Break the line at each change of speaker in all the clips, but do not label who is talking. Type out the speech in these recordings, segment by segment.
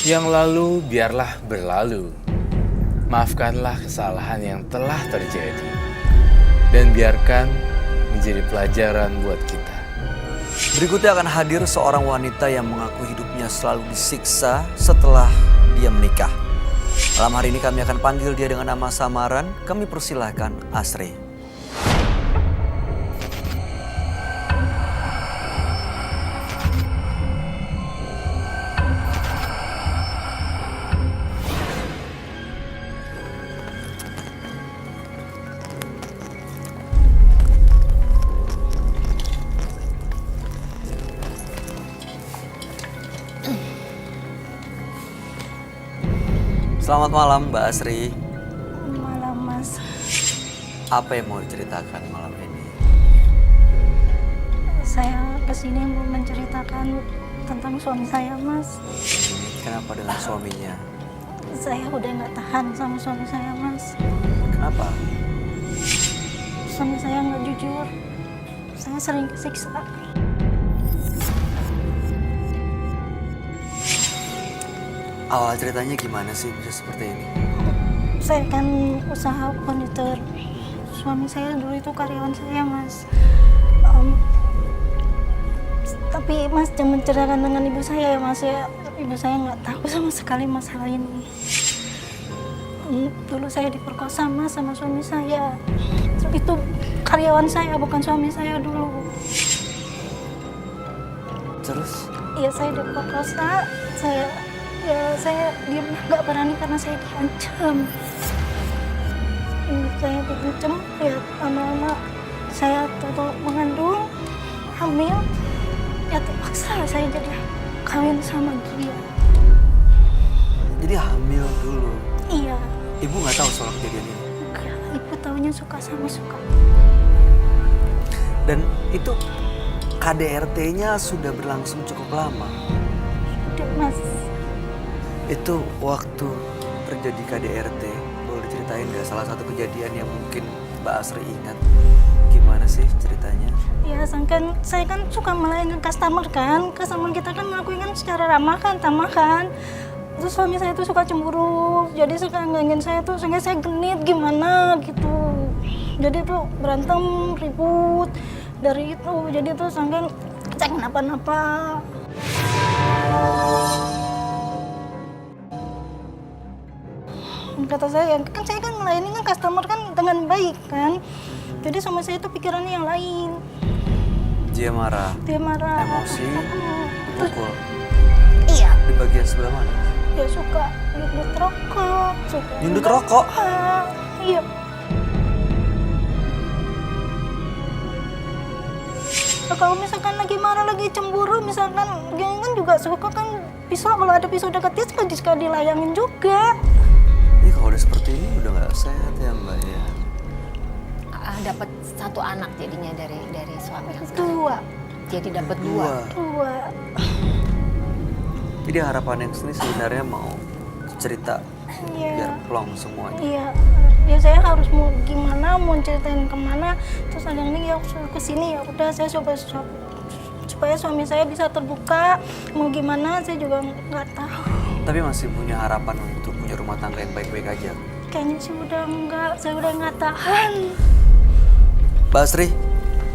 Yang lalu biarlah berlalu. Maafkanlah kesalahan yang telah terjadi. Dan biarkan menjadi pelajaran buat kita.
Berikutnya akan hadir seorang wanita yang mengaku hidupnya selalu disiksa setelah dia menikah. Malam hari ini kami akan panggil dia dengan nama samaran. Kami persilahkan Asri. Selamat malam Mbak Asri.
Malam, Mas.
Apa yang mau diceritakan malam ini?
Saya kesini mau menceritakan tentang suami saya, Mas.
Kenapa dengan suaminya?
Saya udah nggak tahan sama suami saya, Mas.
Kenapa?
Suami saya nggak jujur. Saya sering kesiksa.
Awal ceritanya gimana sih bisa seperti ini?
Saya kan usaha furnitur. Suami saya dulu itu karyawan saya, Mas. Tapi Mas jangan menceritakan dengan ibu saya ya, Mas. Ya, ibu saya nggak tahu sama sekali masalah ini. Dulu saya diperkosa, Mas, sama suami saya. Itu karyawan saya, bukan suami saya dulu.
Terus?
Iya, saya diperkosa. Saya diam nggak berani karena saya diancam. Saya diancam, ya lama-lama saya tahu mengandung, hamil, ya terpaksa saya jadi kawin sama dia.
Jadi hamil dulu?
Iya.
Ibu nggak tahu soal kejadian ini?
Enggak, ibu taunya suka sama suka.
Dan itu KDRT-nya sudah berlangsung cukup lama?
Udah, Mas.
Itu waktu terjadi KDRT, boleh diceritain nggak salah satu kejadian yang mungkin Mbak Asri ingat? Gimana sih ceritanya?
Ya, saya kan suka melayani customer kan. Customer kita kan ngelakuin kan secara ramah kan, tamah kan. Terus suami saya tuh suka cemburu, jadi suka nganggin saya tuh, sehingga saya genit gimana gitu. Jadi tuh berantem, ribut dari itu. Jadi tuh sampai cek kenapa-napa. Kata saya, kan saya kan melayani kan customer kan dengan baik kan. Jadi sama saya itu pikirannya yang lain.
Dia marah?
Dia marah.
Emosi? Dipukul?
Iya.
Di bagian sebelah mana?
Ya suka nyundut rokok.
Nyundut rokok?
Iya. Nah, kalau misalkan lagi marah, lagi cemburu, misalkan dia kan juga suka kan pisau, kalau ada pisau dekat dia suka dilayangin juga.
Ini kalau udah seperti ini udah nggak sehat ya Mbak ya?
Dapat satu anak jadinya dari suami yang sekarang.
Dua.
Jadi dapat dua.
Jadi harapan yang sini sebenarnya mau cerita
Iya.
biar plong semuanya.
Iya. Ya saya harus mau gimana, mau ceritain kemana. Terus ada yang ini ya suruh kesini, ya udah saya coba supaya suami saya bisa terbuka. Mau gimana saya juga nggak tahu.
Tapi masih punya harapan untuk punya rumah tangga yang baik-baik aja?
Kayaknya sih udah enggak, saya udah nggak tahan.
Mbak Asri,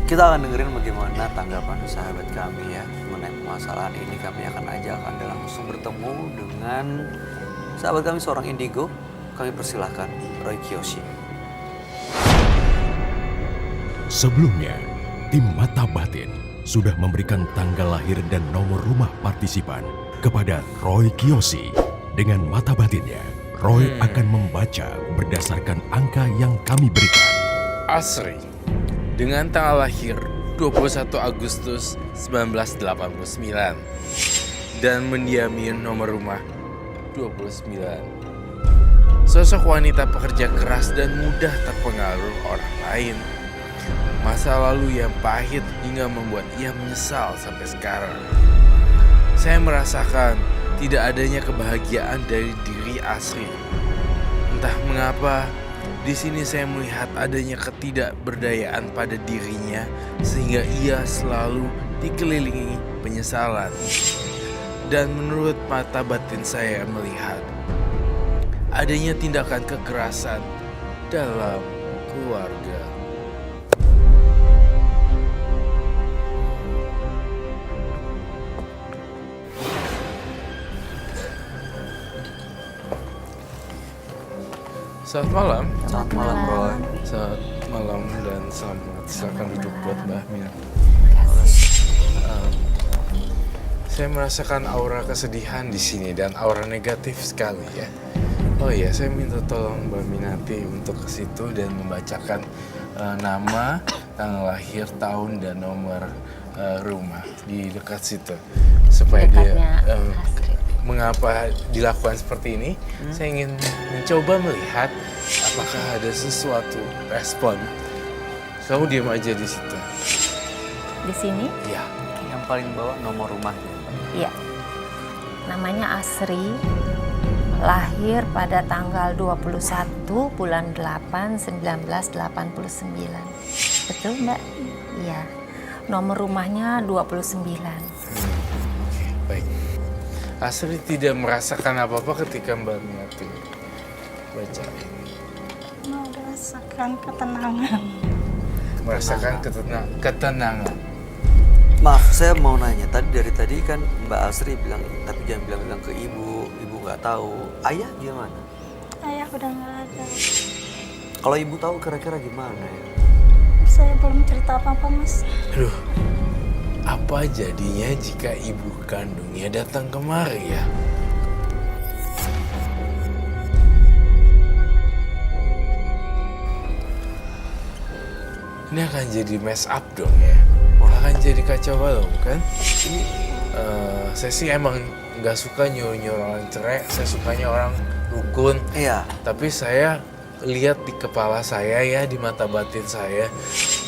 kita akan dengerin bagaimana tanggapan sahabat kami ya mengenai permasalahan ini. Kami akan ajak Anda langsung bertemu dengan sahabat kami seorang indigo. Kami persilahkan Roy Kiyoshi.
Sebelumnya, tim Mata Batin sudah memberikan tanggal lahir dan nomor rumah partisipan kepada Roy Kiyoshi. Dengan mata batinnya, Roy akan membaca berdasarkan angka yang kami berikan.
Asri, dengan tanggal lahir 21 Agustus 1989 dan mendiami nomor rumah 29. Sosok wanita pekerja keras dan mudah terpengaruh orang lain. Masa lalu yang pahit hingga membuat ia menyesal sampai sekarang. Saya merasakan tidak adanya kebahagiaan dari diri Asri. Entah mengapa, di sini saya melihat adanya ketidakberdayaan pada dirinya sehingga ia selalu dikelilingi penyesalan. Dan menurut mata batin saya melihat adanya tindakan kekerasan dalam keluarga. Selamat malam.
Selamat malam, Roy.
Selamat malam dan selamat silakan duduk buat Mbak Mina. Saya merasakan aura kesedihan di sini dan aura negatif sekali ya. Oh iya, saya minta tolong Mbak Minati untuk ke situ dan membacakan nama, tanggal lahir, tahun dan nomor rumah di dekat situ supaya
Dekatnya
dia
Astrid.
mengapa dilakukan seperti ini. Saya ingin mencoba melihat apakah ada sesuatu respon. Kamu diam aja di situ.
Di sini?
Iya.
Yang paling bawah nomor rumahnya.
Iya. Namanya Asri. Lahir pada tanggal 21 bulan 8 1989. Betul, Mbak? Iya. Nomor rumahnya 29.
Baik. Asri tidak merasakan apa-apa ketika Mbak Minati baca ini.
Merasakan ketenangan.
Merasakan ketenangan.
Maaf, saya mau nanya. Dari tadi kan Mbak Asri bilang, tapi jangan bilang-bilang ke ibu. Ibu nggak tahu. Ayah gimana?
Ayah udah nggak ada.
Kalau ibu tahu kira-kira gimana ya?
Saya belum cerita apa-apa, Mas.
Aduh, apa jadinya jika ibu kandungnya datang kemari ya? Ini akan jadi mess up dong ya. Akan jadi kacau balau kan? Ini saya sih emang nggak suka nyuruh-nyuruh orang cerai. Saya sukanya orang rukun.
Iya.
Tapi saya lihat di kepala saya ya, di mata batin saya,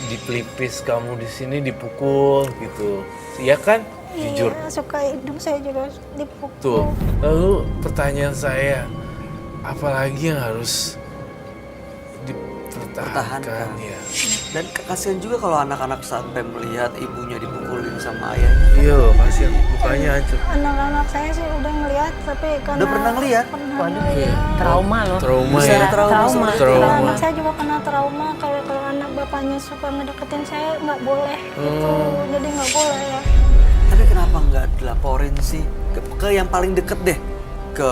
di pelipis kamu di sini dipukul gitu. Iya kan? Jujur.
Iya, suka hidung saya juga dipukul.
Tuh. Lalu pertanyaan saya, apalagi yang harus dipertahankan
Pertahankan.
ya?
Dan kasihan juga kalau anak-anak sampai melihat ibunya dipukulin sama ayahnya.
Iya, kasihan mukanya hancur.
Anak-anak saya sih udah ngeliat, tapi karena
Udah pernah ngeliat?
Pernah
Waduh,
ngeliat.
trauma loh.
Trauma
Bisa
ya.
trauma.
Trauma.
Anak saya juga pernah trauma kalau anak bapaknya suka ngedeketin saya nggak boleh gitu, jadi nggak boleh ya.
Tapi kenapa nggak dilaporin sih ke yang paling deket deh, ke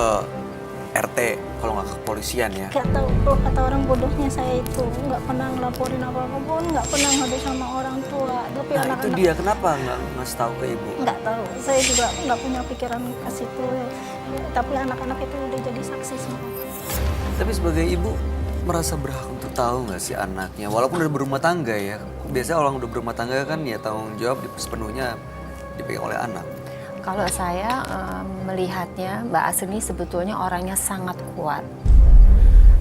RT kalau nggak ke kepolisian ya?
Gak tahu, kalau kata orang bodohnya saya itu nggak pernah ngelaporin apa-apa pun, nggak pernah ngadu sama orang tua. Tapi
Nah itu
anak-anak
dia, kenapa nggak ngasih tahu ke ibu?
nggak tahu, saya juga nggak punya pikiran ke situ. Ya, tapi anak-anak itu udah jadi saksi semua.
Tapi sebagai ibu merasa berhak untuk tahu nggak sih anaknya, walaupun udah berumah tangga ya. Biasanya orang udah berumah tangga kan ya tanggung jawab sepenuhnya dipegang oleh anak.
Kalau saya melihatnya, Mbak Asri ini sebetulnya orangnya sangat kuat.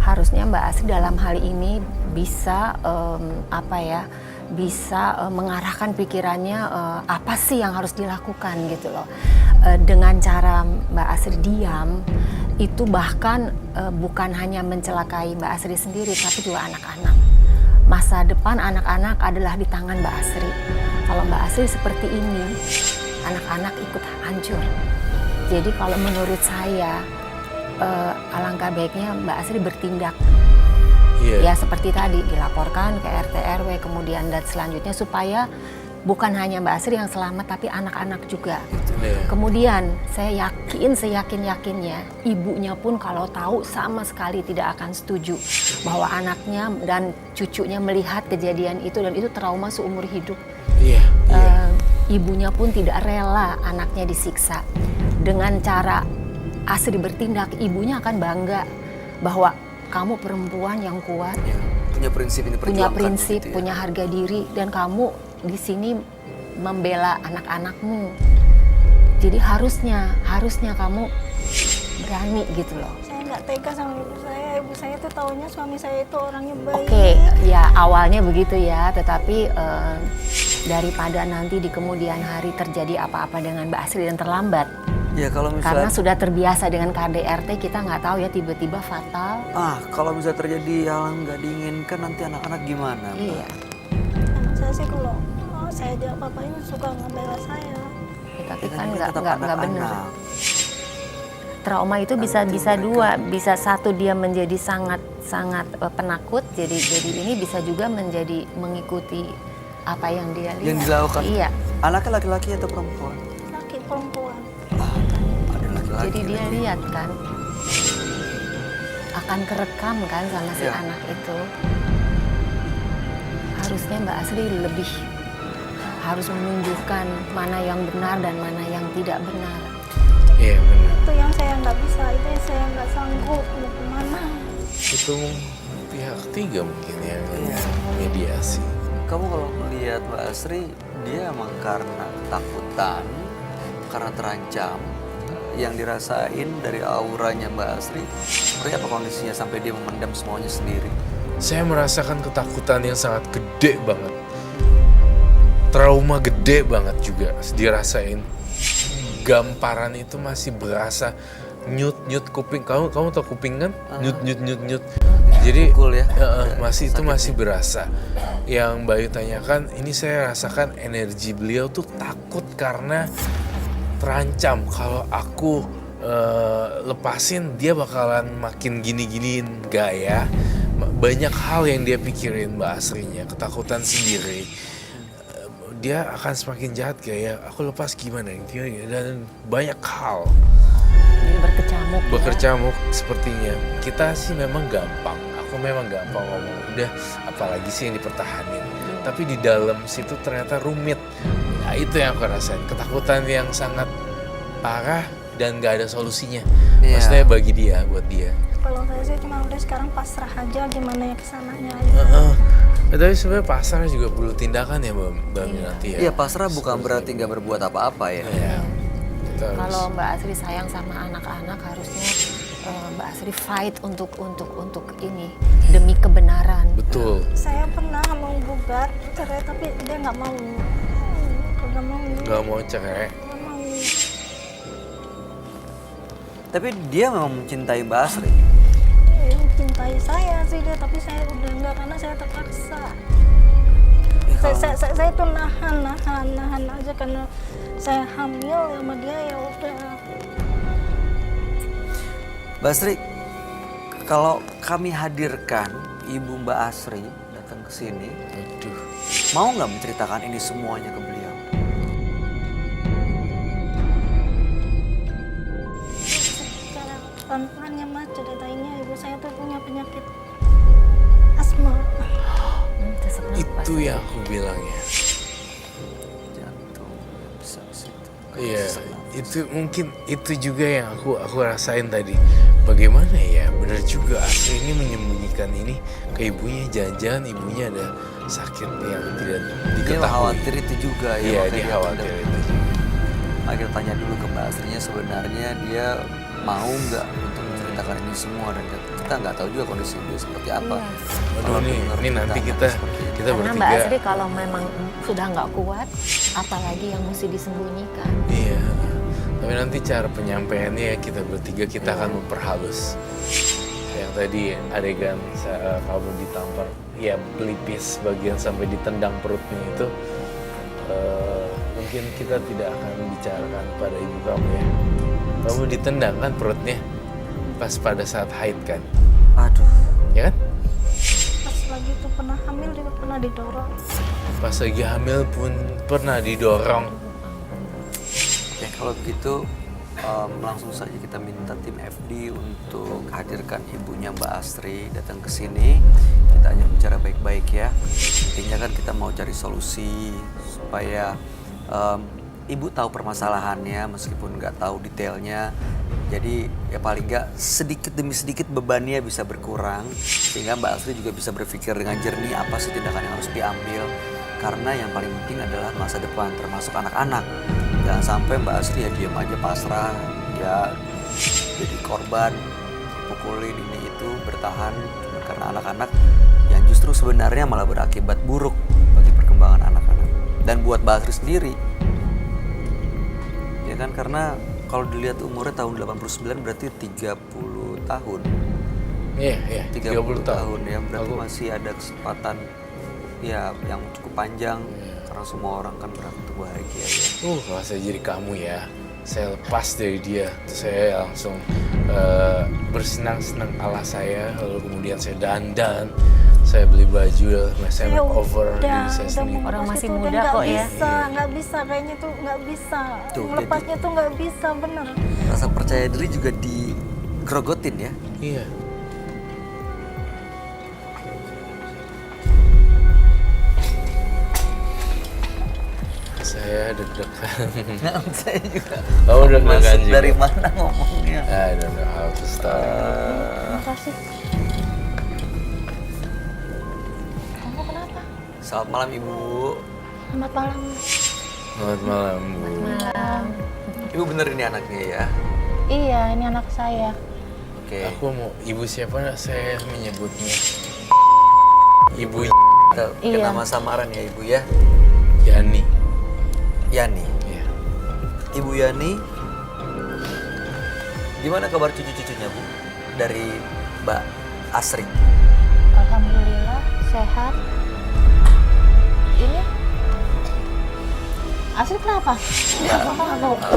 Harusnya Mbak Asri dalam hal ini bisa mengarahkan pikirannya apa sih yang harus dilakukan gitu loh. Dengan cara Mbak Asri diam, itu bahkan bukan hanya mencelakai Mbak Asri sendiri, tapi juga anak-anak. Masa depan anak-anak adalah di tangan Mbak Asri. Kalau Mbak Asri seperti ini, anak-anak ikut hancur. Jadi kalau menurut saya, alangkah baiknya Mbak Asri bertindak.
Iya.
Ya seperti tadi, dilaporkan ke RT RW, kemudian dan selanjutnya supaya bukan hanya Mbak Asri yang selamat, tapi anak-anak juga.
Iya.
Kemudian saya yakin, seyakin-yakinnya, ibunya pun kalau tahu sama sekali tidak akan setuju bahwa anaknya dan cucunya melihat kejadian itu, dan itu trauma seumur hidup.
Iya. Iya.
Ibunya pun tidak rela anaknya disiksa. Dengan cara Asri bertindak, ibunya akan bangga bahwa kamu perempuan yang kuat,
Ya, punya prinsip ini,
punya
perjuangkan
prinsip,
begitu ya.
punya harga diri, dan kamu di sini membela anak-anakmu. Jadi harusnya kamu berani gitu loh.
Saya nggak tega sama ibu saya. Ibu saya tuh taunya suami saya itu orangnya baik.
Oke, ya awalnya begitu ya, tetapi daripada nanti di kemudian hari terjadi apa-apa dengan Mbak Asri dan terlambat.
Ya kalau
Karena
misalnya
sudah terbiasa dengan KDRT, kita nggak tahu ya tiba-tiba fatal.
kalau misalnya terjadi hal yang nggak diinginkan, nanti anak-anak gimana, Mbak?
Iya.
Anak saya sih kalau saya dia apa-apain suka ngebela saya.
Tapi
Ya,
kan
tetap
nggak benar.
anak-anak.
Trauma itu bisa dua, bisa satu dia menjadi sangat penakut, jadi ini bisa juga menjadi mengikuti apa yang dia lihat.
Yang dilakukan.
Iya.
Anaknya laki-laki atau perempuan?
Laki perempuan.
Ada laki-laki.
Jadi dia
lagi.
lihat kan, akan kerekam kan sama si
Iya.
anak itu. Harusnya Mbak Asri lebih harus menunjukkan mana yang benar dan mana yang tidak benar.
Iya benar.
Itu yang saya nggak bisa, itu yang saya nggak sanggup. Mau kemana?
Itu pihak ketiga mungkin yang
Iya.
mediasi.
Kamu kalau melihat Mbak Asri, dia emang karena ketakutan, karena terancam, yang dirasain dari auranya Mbak Asri, seperti apa kondisinya sampai dia memendam semuanya sendiri?
Saya merasakan ketakutan yang sangat gede banget. Trauma gede banget juga dirasain. Gamparan itu masih berasa nyut kuping. Kamu tau kuping kan? Nyut. Jadi
Pukul ya?
masih itu
Sakitnya.
masih berasa. Yang Bayu tanyakan, ini saya rasakan energi beliau tuh takut karena terancam kalau aku lepasin dia bakalan makin gini-giniin gaya. Banyak hal yang dia pikirin Mbak Asrinya, ketakutan sendiri. Dia akan semakin jahat kayak aku lepas gimana dan banyak hal
Jadi berkecamuk. ya.
berkecamuk sepertinya. Kita sih memang gampang, aku memang gampang ngomong udah apalagi sih yang dipertahanin, tapi di dalam situ ternyata rumit. Nah, itu yang aku rasain, ketakutan yang sangat parah dan gak ada solusinya.
Iya.
Maksudnya bagi dia, buat dia.
Kalau saya sih cuma udah sekarang pasrah aja gimana ya kesananya.
Tapi sebenarnya pasar juga perlu tindakan ya Mbak Minati ya.
Iya, pasrah bukan berarti nggak berbuat apa-apa ya.
Iya. Kita harus-
Kalau Mbak Asri sayang sama anak-anak, harusnya Mbak Asri fight untuk ini demi kebenaran.
betul.
Saya pernah mau gugat cerai tapi dia nggak mau. Nggak mau.
Gak mau cerai.
Nggak mau.
Tapi dia memang mencintai Mbak Asri.
Mencintai saya sih dia, tapi saya udah enggak karena saya terpaksa. Saya tuh nahan aja karena saya hamil sama dia ya udah.
Mbak Asri, kalau kami hadirkan Ibu Mbak Asri datang ke sini,
Aduh.
mau nggak menceritakan ini semuanya ke beliau?
Cara pelan-pelannya mas ceritainnya ibu saya tuh punya penyakit asma.
Sesak nafas.
Itu yang aku bilang ya.
Jantung bisa ke situ.
Iya,
Sesak nafas.
itu mungkin itu juga yang aku rasain tadi. Bagaimana ya, benar juga Asri ini menyembunyikan ini ke ibunya. Jangan-jangan ibunya ada sakit yang tidak
Dia
diketahui.
khawatir itu juga ya.
Iya,
makanya
dia
dia
khawatir
pendam.
itu.
Mari kita tanya dulu ke Mbak Asrinya sebenarnya dia mau nggak untuk menceritakan ini semua dan kita nggak tahu juga kondisi dia seperti apa.
Iya.
Waduh,
Kalau
ini
dengar
nanti
cerita
kita
seperti itu.
kita
Karena Mbak
bertiga.
Asri kalau memang sudah nggak kuat, apalagi yang mesti disembunyikan.
Iya. Tapi nanti cara penyampaiannya kita bertiga kita akan memperhalus. Yang tadi adegan kamu ditampar, ya pelipis bagian sampai ditendang perutnya itu, mungkin kita tidak akan bicarakan pada ibu kamu ya. Kamu ditendang kan perutnya pas pada saat haid kan,
Aduh,
ya kan?
Pas lagi tuh pernah hamil juga pernah didorong.
Pas lagi hamil pun pernah didorong.
ya kalau begitu langsung saja kita minta tim FD untuk hadirkan ibunya Mbak Asri datang ke sini. Kita hanya bicara baik-baik ya. Intinya kan kita mau cari solusi supaya ibu tahu permasalahannya meskipun nggak tahu detailnya. Jadi ya paling nggak sedikit demi sedikit bebannya bisa berkurang sehingga Mbak Asri juga bisa berpikir dengan jernih apa sih tindakan yang harus diambil. Karena yang paling penting adalah masa depan termasuk anak-anak. Jangan sampai Mbak Asri ya diam aja pasrah, ya jadi korban, pukulin ini itu, bertahan cuma karena anak-anak yang justru sebenarnya malah berakibat buruk bagi perkembangan anak-anak. Dan buat Mbak Asri sendiri, ya kan karena kalau dilihat umurnya tahun 89 berarti 30 tahun.
Iya,
30 tahun ya, berarti
Aku-
masih ada kesempatan ya yang cukup panjang karena semua orang kan berhak untuk bahagia ya.
Kalau saya jadi kamu ya, saya lepas dari dia, terus saya langsung bersenang-senang ala saya, lalu kemudian saya dandan, saya beli baju, saya makeover diri saya sendiri.
Orang
melepas
masih
itu udah
muda
nggak
kok ya.
nggak bisa kayaknya tuh nggak bisa.
Tuh,
Melepasnya tuh nggak bisa bener.
Rasa percaya diri juga digerogotin ya.
Iya. Saya deg-degan.
Nah, saya juga.
Oh, deg-degan
Masuk
juga.
dari mana ngomongnya?
I don't know how to start.
Makasih. Kamu kenapa?
Selamat malam Ibu.
Selamat malam.
Selamat malam, Bu.
Ibu bener ini anaknya ya?
Iya, ini anak saya.
Oke.
Aku mau ibu siapa saya menyebutnya? Ibu
Kita bikin
Iya.
nama samaran ya Ibu ya.
Yani.
Yani.
Iya.
Ibu Yani. Gimana kabar cucu-cucunya Bu? Dari Mbak Asri.
Alhamdulillah sehat. Ini Asli kenapa? Apa?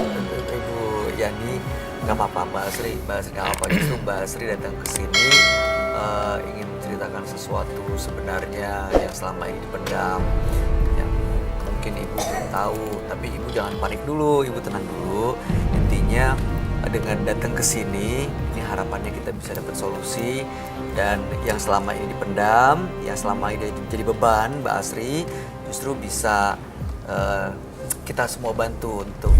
Ibu Yani, nggak apa-apa Mbak Asri nggak apa-apa. Justru Mbak Asri datang ke sini ingin menceritakan sesuatu sebenarnya yang selama ini dipendam, yang mungkin Ibu belum tahu. Tapi Ibu jangan panik dulu, Ibu tenang dulu. Intinya dengan datang ke sini, ini harapannya kita bisa dapat solusi, dan yang selama ini dipendam, yang selama ini jadi beban Mbak Asri, justru bisa kita semua bantu untuk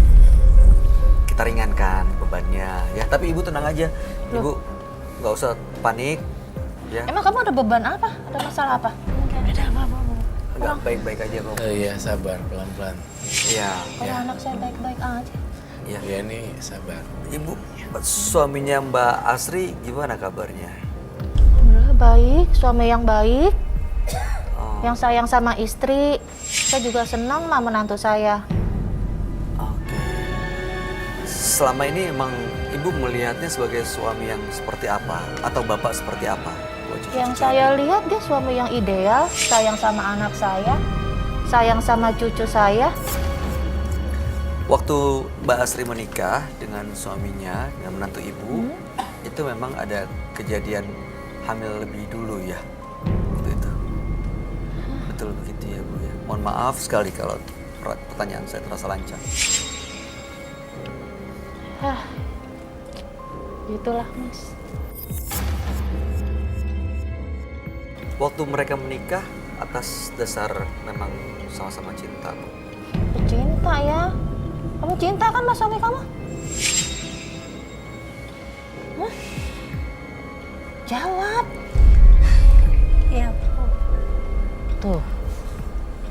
kita ringankan bebannya ya. Tapi Ibu tenang aja, Ibu nggak usah panik ya.
Emang kamu ada beban apa? Ada masalah apa?
Ada apa-apa, Bu?
Nggak, baik-baik aja kok.
Iya, sabar, pelan-pelan.
Iya.
Kalau anak saya baik-baik aja.
Iya.
Yani, sabar.
Ibu, suaminya Mbak Asri gimana kabarnya?
Alhamdulillah baik, suami yang baik,
Oh,
yang sayang sama istri. Saya juga senang sama menantu saya.
oke. Selama ini emang Ibu melihatnya sebagai suami yang seperti apa? Atau bapak seperti apa? buat cucu-cucu
Yang
Ibu?
saya lihat dia suami yang ideal, sayang sama anak saya, sayang sama cucu saya.
Waktu Mbak Asri menikah dengan suaminya, dengan menantu Ibu, itu memang ada kejadian hamil lebih dulu ya? Waktu itu. Betul begitu ya Bu ya? Mohon maaf sekali kalau pertanyaan saya terasa lancang.
Hah, gitulah Mas.
Waktu mereka menikah atas dasar memang sama-sama cinta Bu.
Cinta ya? Kamu cinta kan sama suami kamu? Hah? Jawab.
Iya, Bu.
Tuh,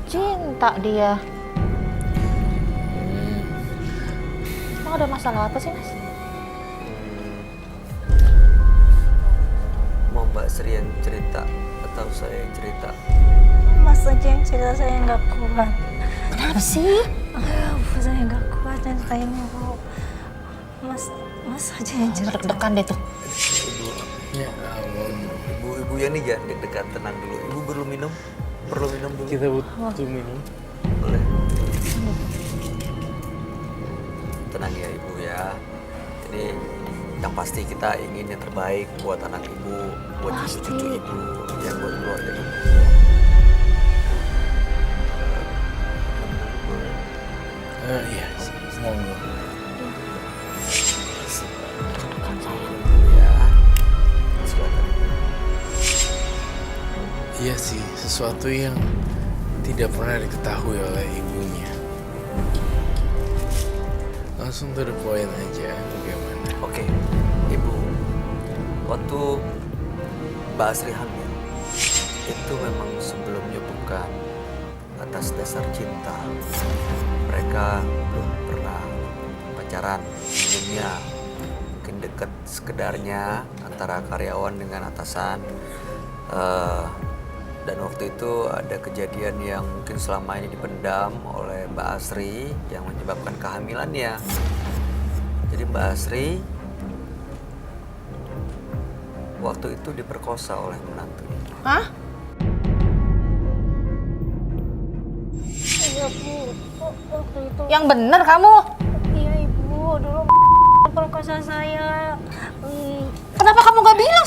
cinta dia. Emang ada masalah apa sih, Mas?
Mau Mbak Sri yang cerita atau saya yang cerita?
Mas aja yang cerita, saya nggak kuat.
Kenapa sih?
Bu, saya nggak kuat ceritanya, Bu. Mas aja yang cerita.
Deg-degan deh tuh.
Ibu,
Ya ampun.
ibu ya nih jangan deg-degan, tenang dulu. Ibu perlu minum? Perlu minum dulu?
Kita butuh minum.
Boleh. Tenang ya Ibu ya. Ini yang pasti kita ingin yang terbaik buat anak Ibu, buat cucu-cucu Ibu, ya buat keluarga Ibu.
Iya, monggo.
Ya, silakan Ibu.
Iya sih, sesuatu yang tidak pernah diketahui oleh ibunya. Langsung to the point aja, bagaimana?
Oke, Ibu. Waktu Mbak Asri hamil, itu memang sebelumnya bukan atas dasar cinta. Mereka belum pernah pacaran sebelumnya. Mungkin dekat sekedarnya antara karyawan dengan atasan. Dan waktu itu ada kejadian yang mungkin selama ini dipendam oleh Mbak Asri yang menyebabkan kehamilannya. Jadi Mbak Asri waktu itu diperkosa oleh menantunya.
Hah?
Iya, Bu. Waktu itu.
Yang bener kamu.
Iya ibu, dulu perkosa saya.
Kenapa kamu gak bilang